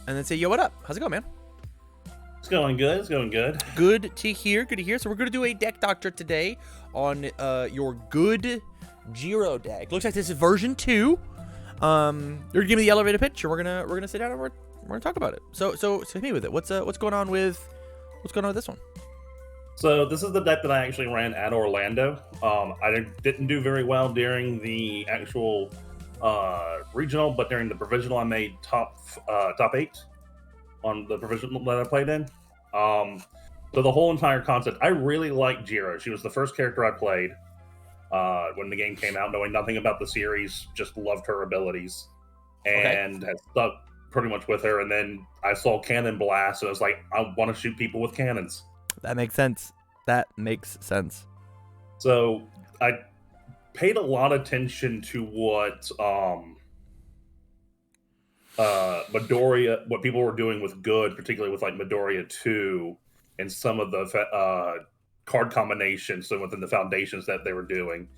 and then say, yo, what up? How's it going, man? It's going good. It's going good. Good to hear. Good to hear. So we're going to do a deck doctor today on your good Jiro deck. Looks like this is version 2. You're going to give me the elevator pitch, and we're gonna sit down and we're gonna talk about it. So hit me with it. What's going on with this one? So this is the deck that I actually ran at Orlando. I didn't do very well during the actual regional, but during the provisional, I made top 8 on the provisional that I played in. So the whole entire concept, I really like Jiro. She was the first character I played when the game came out, knowing nothing about the series, just loved her abilities, and has stuck pretty much with her. And then I saw Cannon Blast, and I was like, I want to shoot people with cannons. That makes sense. So I paid a lot of attention to what Midoriya, what people were doing with good, particularly with like Midoriya 2 and some of the card combinations within the foundations that they were doing,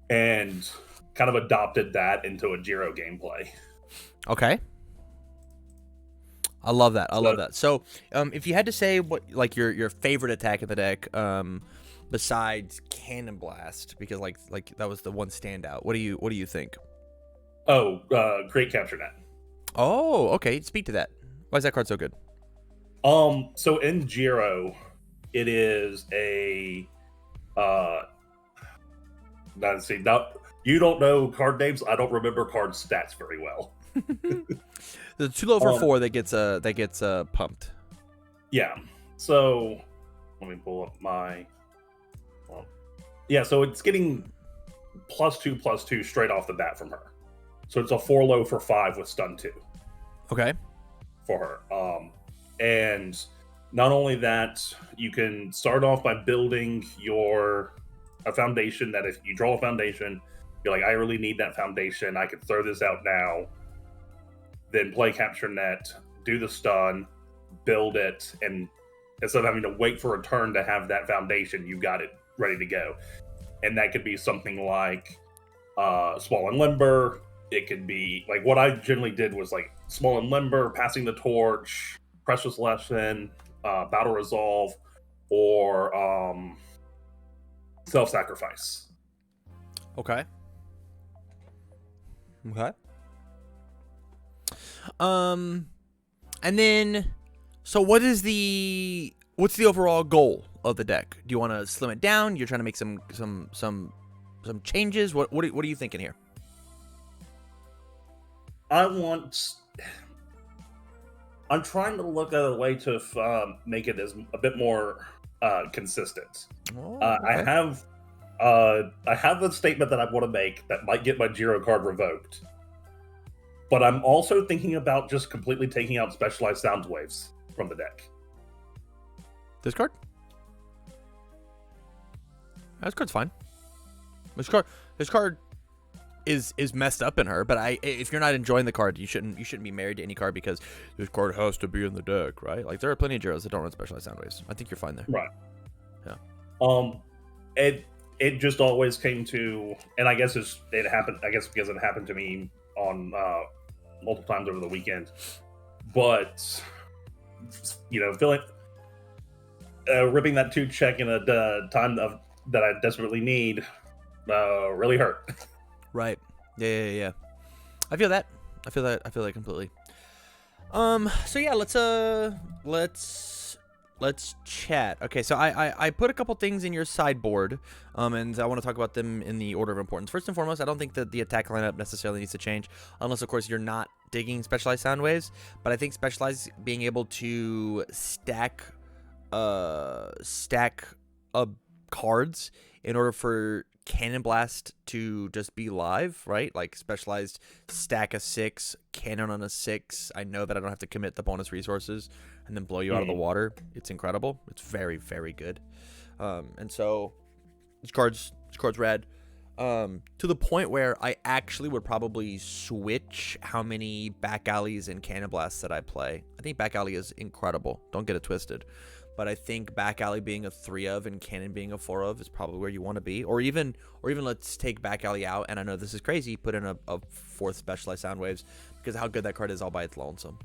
and kind of adopted that into a Jiro gameplay. Okay. I love that. So, if you had to say what like your favorite attack in the deck, besides Cannon Blast, because like that was the one standout. What do you think? Oh, Great Capture Net. Oh, okay. Speak to that. Why is that card so good? So in Jiro, it is a you don't know card names. I don't remember card stats very well. The 2 low for 4 that gets pumped. Yeah. So let me pull up my. So it's getting +2/+2 straight off the bat from her. So it's a 4 low for 5 with stun 2. Okay. For her. And not only that, you can start off by building a foundation that if you draw a foundation, you're like, I really need that foundation. I could throw this out now. Then play Capture Net, do the stun, build it, and instead of having to wait for a turn to have that foundation, you got it ready to go. And that could be something like Small and Limber. It could be like what I generally did was like Small and Limber, Passing the Torch, Precious Lesson, Battle Resolve, or Self-Sacrifice. Okay. And then, so what's the overall goal of the deck? Do you want to slim it down? You're trying to make some changes. What are you thinking here? I'm trying to look at a way to make it a bit more consistent. Oh, okay. I have a statement that I want to make that might get my Jiro card revoked. But I'm also thinking about just completely taking out Specialized Sound Waves from the deck. This card? This card's fine. This card is messed up in her, but if you're not enjoying the card, you shouldn't be married to any card because this card has to be in the deck, right? Like there are plenty of Jiros that don't run Specialized Sound Waves. I think you're fine there. Right. Yeah. It just always came to, and I guess it happened. I guess because it happened to me on multiple times over the weekend, but feeling ripping that 2 check in a time that I desperately need really hurt. Right. Yeah. I feel that completely. So yeah, let's chat. Okay, so I put a couple things in your sideboard, and I want to talk about them in the order of importance. First and foremost, I don't think that the attack lineup necessarily needs to change, unless of course you're not digging Specialized Sound Waves. But I think Specialized being able to stack cards in order for Cannon Blast to just be live, right? Like Specialized stack a 6, cannon on a 6. I know that I don't have to commit the bonus resources and then blow you out of the water. It's incredible. It's very, very good. And so this card's rad. To the point where I actually would probably switch how many back alleys and Cannon Blasts that I play. I think back alley is incredible. Don't get it twisted. But I think back alley being a 3 of and cannon being a 4 of is probably where you want to be. Or even let's take back alley out, and I know this is crazy, put in a 4th Specialized Sound Waves because of how good that card is all by its lonesome.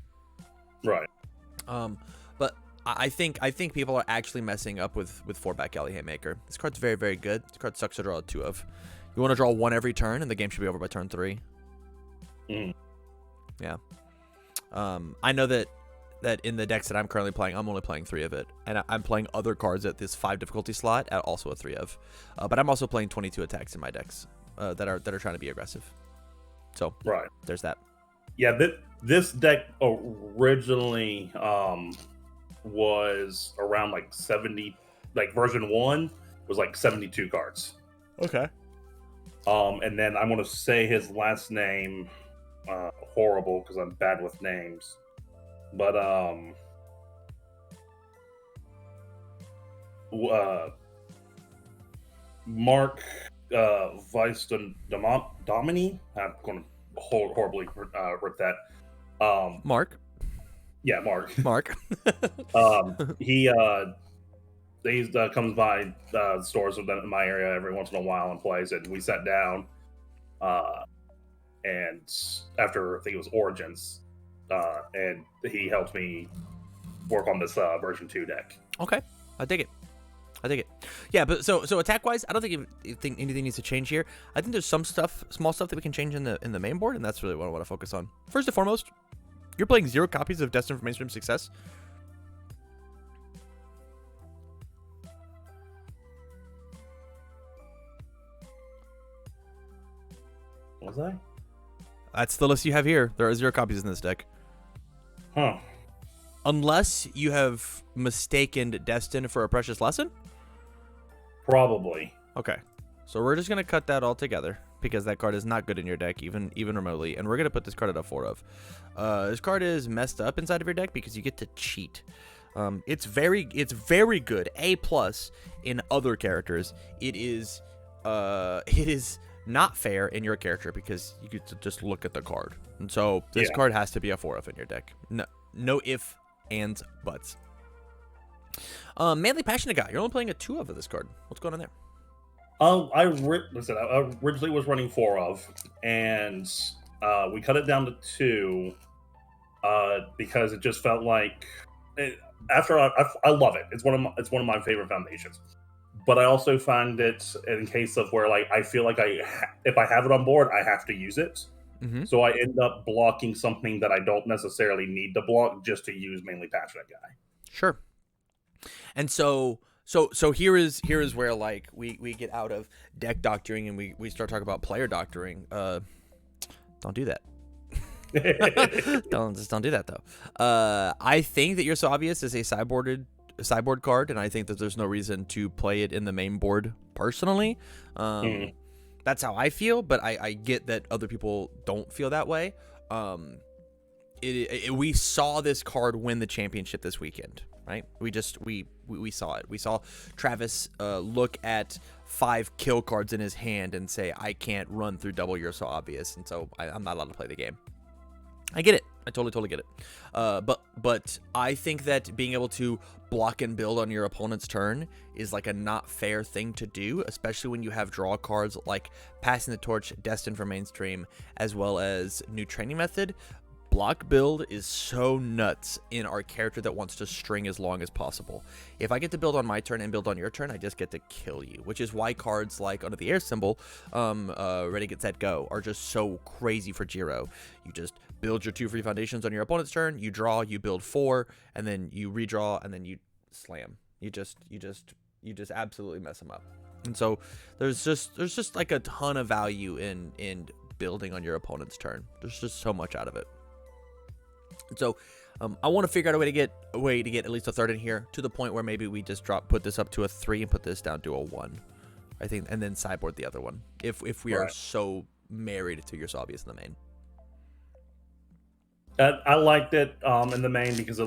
Right. But I think people are actually messing up with 4-back Alley Haymaker. This card's very, very good. This card sucks to draw 2 of. You want to draw 1 every turn, and the game should be over by turn 3. Mm. Yeah. I know that in the decks that I'm currently playing, I'm only playing 3 of it, and I'm playing other cards at this 5 difficulty slot at also a 3 of. But I'm also playing 22 attacks in my decks that are trying to be aggressive. So Right. there's that. Yeah, this deck originally was around like 70, like version 1 was like 72 cards. Okay. And then I'm gonna say his last name horrible because I'm bad with names. But Mark Vice Domini. I'm going to horribly rip that. Mark. Yeah, Mark. Mark. He comes by stores in my area every once in a while and plays it. And we sat down, and after I think it was Origins, and he helped me work on this version 2 deck. Okay, I dig it. Yeah, but so attack wise, I don't think anything needs to change here. I think there's some small stuff that we can change in the main board, and that's really what I want to focus on. First and foremost, you're playing 0 copies of Destined for Mainstream Success. Was I? That's the list you have here. There are 0 copies in this deck. Huh. Unless you have mistaken Destined for a Precious Lesson? Probably. Okay. So we're just going to cut that all together because that card is not good in your deck, even remotely. And we're going to put this card at a 4 of. This card is messed up inside of your deck because you get to cheat. It's very good. A+ in other characters. It is not fair in your character because you get to just look at the card. And so this card has to be a 4 of in your deck. No if, ands, buts. Manly Passionate Guy. You're only playing a 2 of this card. What's going on there? I originally was running 4 of, and we cut it down to 2 because it just felt like I love it. It's one of my favorite foundations. But I also find it in case of where like I feel like if I have it on board, I have to use it. Mm-hmm. So I end up blocking something that I don't necessarily need to block just to use Manly Passionate Guy. Sure. And so here is where like we get out of deck doctoring and we start talking about player doctoring. Don't do that. don't do that though. I think that You're So Obvious is a sideboard card, and I think that there's no reason to play it in the main board personally. That's how I feel, but I get that other people don't feel that way. We saw this card win the championship this weekend, right? We saw it. We saw Travis look at 5 kill cards in his hand and say, I can't run through double You're So Obvious, and so I'm not allowed to play the game. I get it. I totally get it. But I think that being able to block and build on your opponent's turn is like a not fair thing to do, especially when you have draw cards like Passing the Torch, Destined for Mainstream, as well as New Training Method. Block build is so nuts in our character that wants to string as long as possible. If I get to build on my turn and build on your turn, I just get to kill you, which is why cards like Under the Air Symbol, Ready, Get, Set, Go are just so crazy for Jiro. You just build your 2 free foundations on your opponent's turn, you draw, you build 4, and then you redraw, and then you slam. You just absolutely mess them up. And so there's just like a ton of value in building on your opponent's turn. There's just so much out of it. So I want to figure out a way to get at least a 3rd in here, to the point where maybe we just put this up to a 3 and put this down to a 1, I think, and then sideboard the other one if we are so married to You're So Obvious in the main. I liked it in the main because it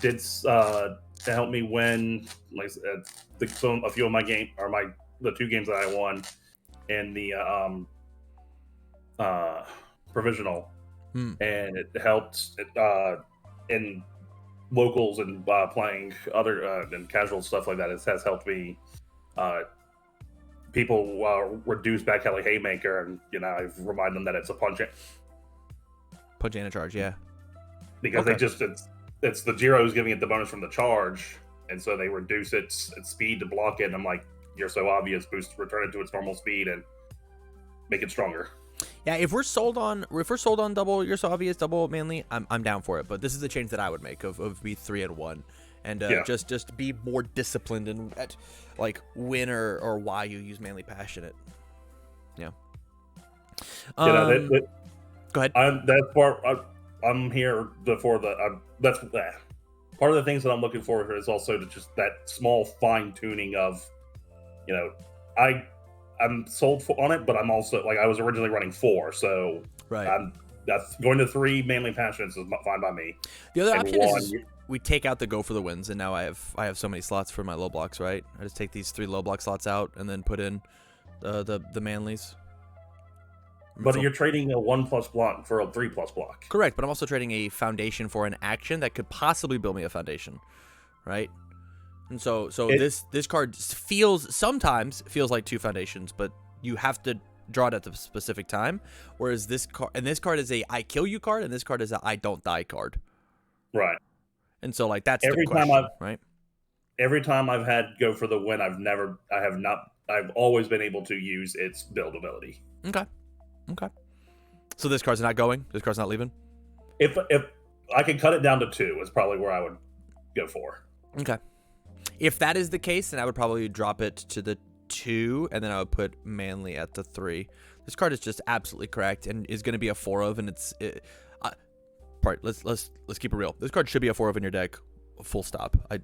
did help me win like a few of my game or the 2 games that I won in the provisional. And it helped in locals and playing other and casual stuff like that. It has helped me people reduce back Alley Haymaker, and I've reminded them that it's a punch and a charge. Yeah. because Okay. it's the Jiro's giving it the bonus from the charge, and so they reduce its speed to block it. And I'm like, you're so obvious. Return it to its normal speed and make it stronger. Yeah, if we're sold on double, you're so obvious, double manly, I'm down for it. But this is the change that I would make of be 3 and 1, and Yeah. just be more disciplined in at like when or why you use manly passionate. Yeah. Go ahead. I'm here for the that's part of the things that I'm looking for is also to just that small fine tuning of, you know, I'm sold on it, but I'm also like I was originally running 4, so Right. that's going to 3 manly passions is fine by me. The other And option one, is we take out the go for the wins, and now I have so many slots for my low blocks, right? I just take these 3 low block slots out and then put in the manlies. but you're trading a 1+ block for a 3+ block. Correct, but I'm also trading a foundation for an action that could possibly build me a foundation, right? And so this card sometimes feels like 2 foundations, but you have to draw it at the specific time. Whereas this card is a I kill you card, and this card is a I don't die card. Right. And so like that's the question, right? Every time I've had go for the win, I've always been able to use its build ability. Okay. So this card's not going. This card's not leaving. If I could cut it down to 2, is probably where I would go for. Okay. If that is the case, then I would probably drop it to the 2, and then I would put manly at the 3. This card is just absolutely correct and is going to be a 4 of, and let's keep it real. This card should be a 4 of in your deck, full stop. I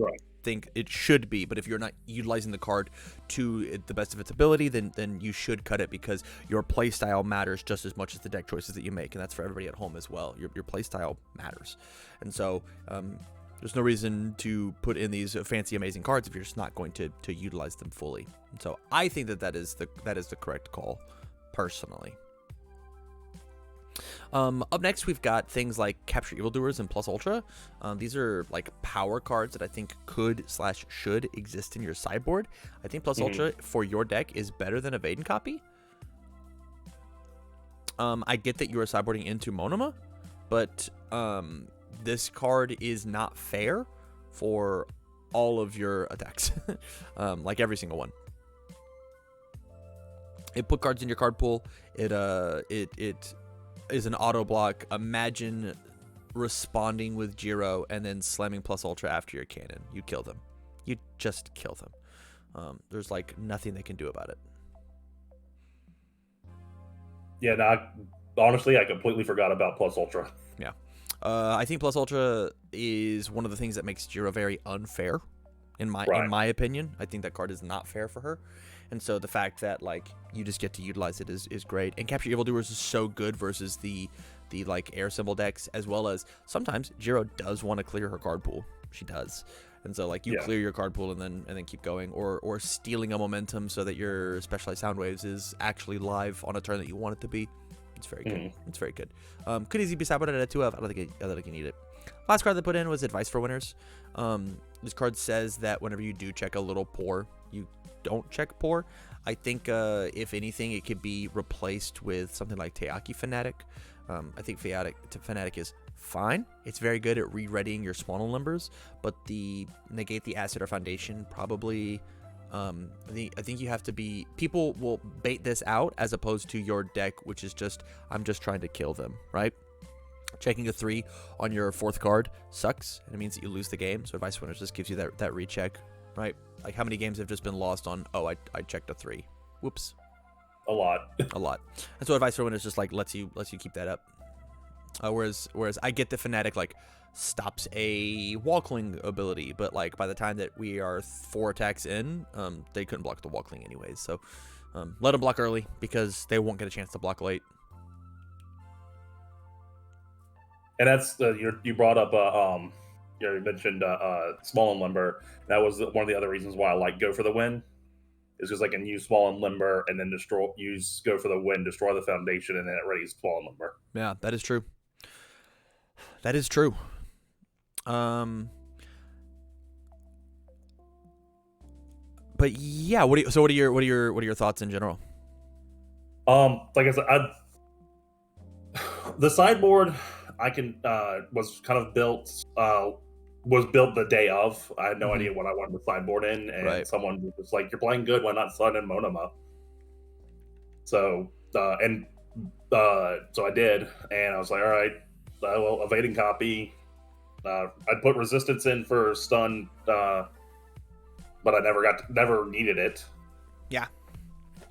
Right. think it should be, but if you're not utilizing the card to the best of its ability, then you should cut it, because your play style matters just as much as the deck choices that you make, and that's for everybody at home as well. Your play style matters, and so there's no reason to put in these fancy amazing cards if you're just not going to utilize them fully. And so I think that is the correct call, personally. Up next, we've got things like Capture Evildoers and Plus Ultra. These are like power cards that I think could/should exist in your sideboard. I think Plus Ultra for your deck is better than Evade and Copy. I get that you are sideboarding into Monoma, but this card is not fair for all of your attacks, like every single one. It put cards in your card pool. It is an auto block. Imagine responding with Jiro and then slamming Plus Ultra after your cannon. You kill them. You just kill them. There's like nothing they can do about it. Yeah, honestly, I completely forgot about Plus Ultra. Yeah. I think Plus Ultra is one of the things that makes Jiro very unfair, in my opinion. I think that card is not fair for her. And so the fact that like you just get to utilize it is great. And Capture Evildoers is so good versus the like air symbol decks, as well as sometimes Jiro does want to clear her card pool. She does. And so like you clear your card pool and then keep going, or stealing a momentum so that your Specialized Sound Waves is actually live on a turn that you want it to be. It's very good. It's very good. Could easily be sideboarded at a 2 of. I don't think you need it. Last card they put in was Advice for Winners. This card says that whenever you do check a little poor, you don't check poor. I think if anything, it could be replaced with something like Teaki Fanatic. I think Fanatic is fine. It's very good at re-readying your Swanel numbers, but the negate the asset or foundation probably. I think you have to be. People will bait this out as opposed to your deck, which is just I'm just trying to kill them, right? Checking a 3 on your 4th card sucks, and it means that you lose the game. So Advice Winners just gives you that recheck, right? Like how many games have just been lost on? Oh, I checked a 3. Whoops. A lot. And so Advice for Winners just like lets you keep that up. Whereas I get the Fanatic like stops a Walkling ability, but like by the time that we are 4 attacks in, they couldn't block the Walkling anyways. So let them block early because they won't get a chance to block late. And that's you brought up you mentioned Small and Limber. That was one of the other reasons why I like Go for the Win. Is because I can use Small and Limber and then Go for the Win, destroy the foundation, and then it readies Small and Limber. Yeah, that is true. That is true. But yeah, what are your thoughts in general? Like I said, the sideboard, I can was kind of built was built the day of. I had no Mm-hmm. idea what I wanted to sideboard in, and Right. someone was just like, "You're playing good. Why not slide in Monoma?" So so I did, and I was like, "All right, well, evading copy." I'd put resistance in for stun, but I never needed it. Yeah.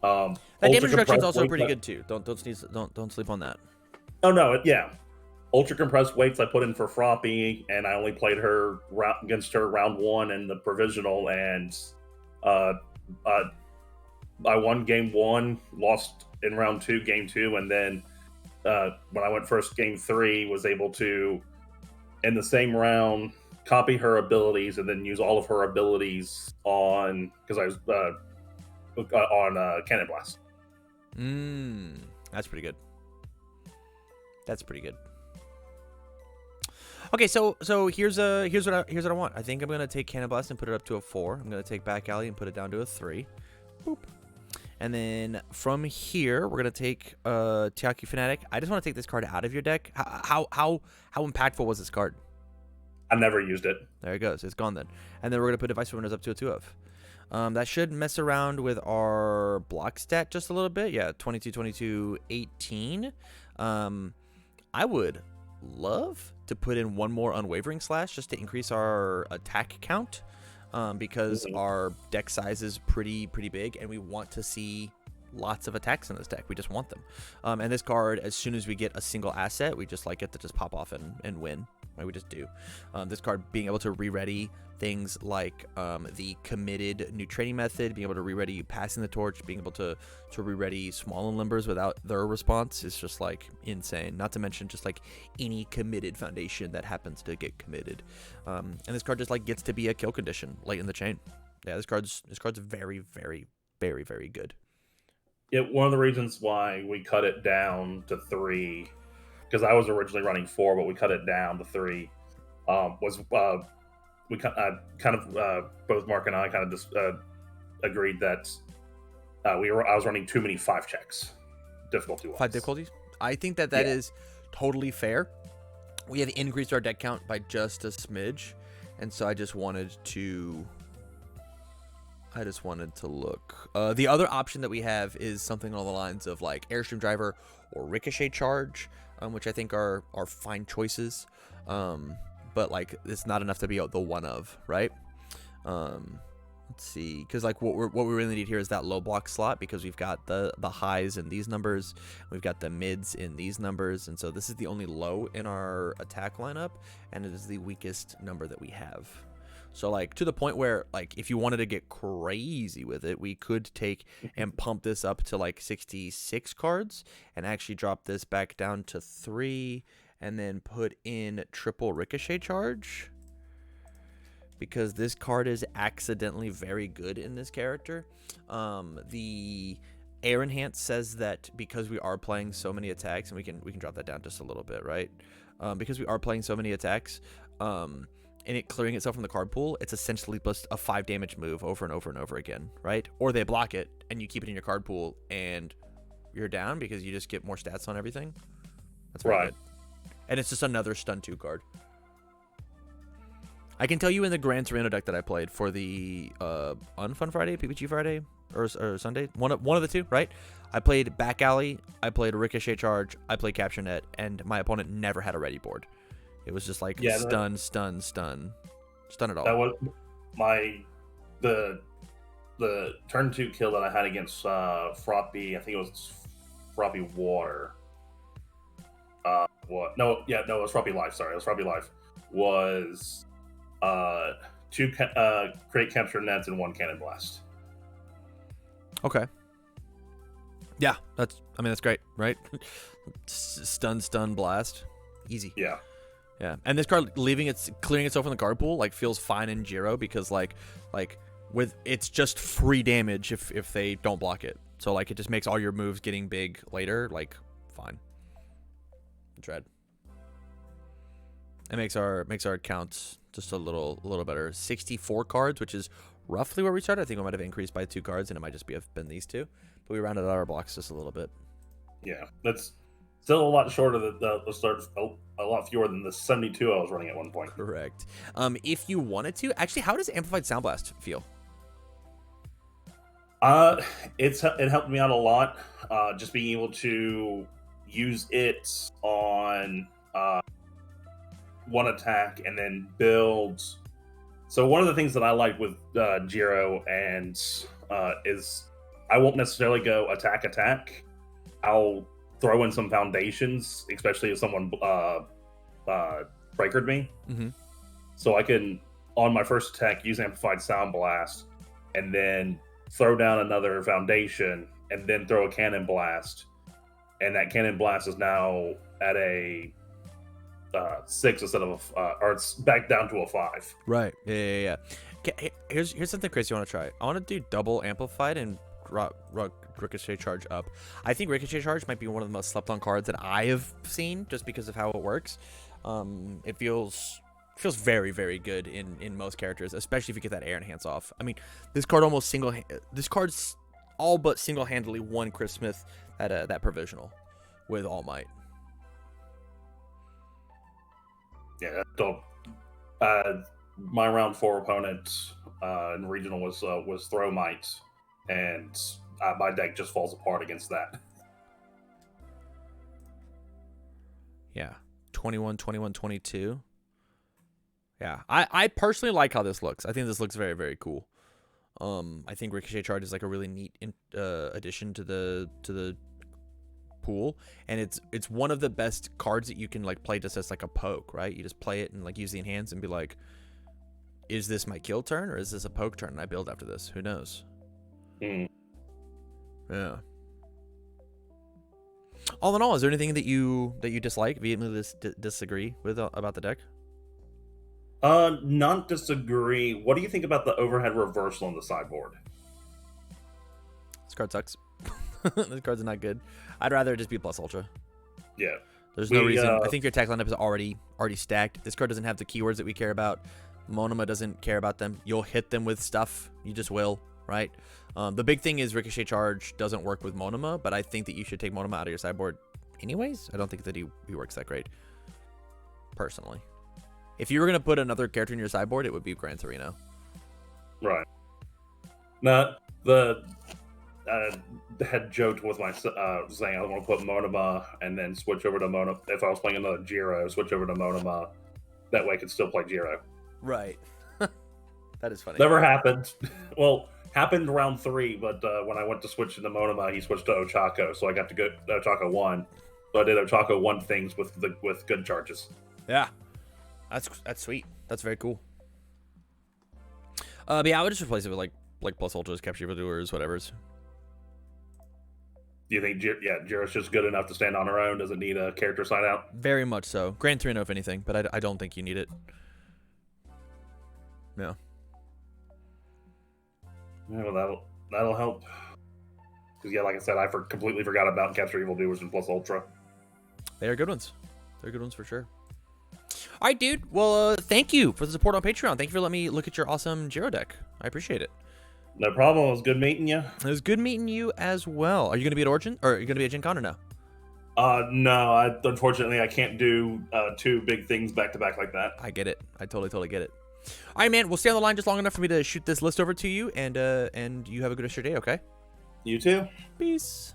That Ultra damage reduction is compressed also weights. pretty good too. Don't sleep on that. Oh no, yeah. Ultra compressed weights I put in for Froppy, and I only played her against her round one in the provisional, and uh, uh, I won game one, lost in round two, game two, and then when I went first game three, was able to in the same round copy her abilities and then use all of her abilities on because I was on Cannon Blast. That's pretty good. That's pretty good. Okay, so here's what I want. I think I'm gonna take Cannon Blast and put it up to a 4. I'm gonna take Back Alley and put it down to a 3. Boop. And then from here, we're gonna take Tiaki Fanatic. I just want to take this card out of your deck. How impactful was this card? I never used it. There it goes. It's gone then. And then we're gonna put Device Winners up to a 2 of. That should mess around with our block stat just a little bit. Yeah, 22, 22, 18. I would love to put in one more Unwavering Slash just to increase our attack count, because our deck size is pretty big, and we want to see lots of attacks in this deck. We just want them. And this card, as soon as we get a single asset, we just like it to just pop off and win. Like we just do. This card being able to re-ready things like the committed new training method, being able to re-ready passing the torch, being able to re-ready small and limbers without their response is just like insane. Not to mention just like any committed foundation that happens to get committed. And this card just like gets to be a kill condition late in the chain. Yeah, this card's very good. Yeah, one of the reasons why we cut it down to 3, because I was originally running 4, but we cut it down to 3, was we kind of both Mark and I kind of just agreed that I was running too many 5 checks difficulty wise. 5 difficulties. I think that is totally fair. We have increased our deck count by just a smidge, and so I just wanted to look. The other option that we have is something along the lines of like Airstream Driver or Ricochet Charge, which I think are fine choices. But like it's not enough to be the one of, right? Let's see, because like what we really need here is that low block slot, because we've got the highs in these numbers, we've got the mids in these numbers, and so this is the only low in our attack lineup, and it is the weakest number that we have. So like to the point where like if you wanted to get crazy with it, we could take and pump this up to like 66 cards and actually drop this back down to 3 and then put in triple Ricochet Charge, because this card is accidentally very good in this character. The Air Enhance says that because we are playing so many attacks, and we can drop that down just a little bit, right? Because we are playing so many attacks, and it clearing itself from the card pool, it's essentially just a 5 damage move over and over and over again, right? Or they block it and you keep it in your card pool and you're down because you just get more stats on everything. That's very good. And it's just another stun 2 card. I can tell you in the Gran Torino deck that I played for the Unfun Friday, PPG Friday, or Sunday, one of the two, right? I played Back Alley, I played Ricochet Charge, I played Capture Net, and my opponent never had a ready board. It was just like stun it all. That was the turn 2 kill that I had against Froppy. I think it was Froppy Water. It was Froppy Life. Sorry, it was Froppy Life. Was 2 crate capture nets and 1 cannon blast. Okay. Yeah, that's great, right? Stun blast, easy. Yeah. Yeah, and this card clearing itself from the card pool like feels fine in Jiro, because like with it's just free damage if they don't block it. So like it just makes all your moves getting big later like fine. Dread. It makes our counts just a little better. 64 cards, which is roughly where we started. I think we might have increased by 2 cards, and it might just been these 2, but we rounded out our blocks just a little bit. Yeah, that's Still a lot shorter than the start, a lot fewer than the 72 I was running at one point. Correct. If you wanted to, actually, how does Amplified Sound Blast feel? It helped me out a lot. Just being able to use it on one attack and then build. So one of the things that I like with Jiro and is I won't necessarily go attack. I'll throw in some foundations, especially if someone breakered me. Mm-hmm. So I can, on my first attack, use Amplified Sound Blast, and then throw down another foundation, and then throw a Cannon Blast. And that Cannon Blast is now at a 6 instead of or it's back down to a 5. Right. Yeah. Okay, here's something crazy I want to try. I want to do double amplified and Ricochet Charge up. I think Ricochet Charge might be one of the most slept on cards that I have seen, just because of how it works. It feels very, very good in most characters, especially if you get that air enhance off. I mean, this card's all but single-handedly won Chris Smith at that provisional with All Might. Yeah, my round 4 opponent in regional was Throw Might, and my deck just falls apart against that. Yeah, 21, 21, 22. Yeah, I personally like how this looks. I think this looks very, very cool. I think Ricochet Charge is like a really neat addition to the pool, and it's one of the best cards that you can like play just as like a poke, right? You just play it and like use the enhance and be like, is this my kill turn or is this a poke turn and I build after this? Who knows? Yeah. All in all, is there anything that you dislike, vehemently disagree with about the deck? Not disagree. What do you think about the overhead reversal on the sideboard? This card sucks. This card's not good. I'd rather it just be plus ultra. Yeah. There's no reason. I think your attack lineup is already stacked. This card doesn't have the keywords that we care about. Monoma doesn't care about them. You'll hit them with stuff. You just will, right? The big thing is Ricochet Charge doesn't work with Monoma, but I think that you should take Monoma out of your sideboard anyways. I don't think that he works that great, personally. If you were going to put another character in your sideboard, it would be Gran Torino. Right. Now, had joked with my saying I was going to put Monoma and then switch over to Monoma. If I was playing another Jiro, switch over to Monoma. That way I could still play Jiro. Right. That is funny. Never happened. Well, happened round 3, but when I went to switch into Monoma, he switched to Ochako, so I got to go Ochako 1. So I did Ochako 1 things with good charges. Yeah. That's sweet. That's very cool. But yeah, I would just replace it with like plus ultras, capture doers, whatever's. Do you think Jiro's just good enough to stand on her own? Doesn't need a character sign out? Very much so. Gran Torino, if anything, but I don't think you need it. Yeah. Yeah, well, that'll help. Because yeah, like I said, I completely forgot about capture evildoers and plus ultra. They are good ones. They're good ones for sure. All right, dude. Well, thank you for the support on Patreon. Thank you for letting me look at your awesome Jiro deck. I appreciate it. No problem. It was good meeting you. It was good meeting you as well. Are you going to be at Origin, or are you going to be at Gen Con or no? No. Unfortunately, I can't do 2 big things back to back like that. I get it. I totally get it. All right, man. We'll stay on the line just long enough for me to shoot this list over to you, and you have a good rest of your day, okay? You too. Peace.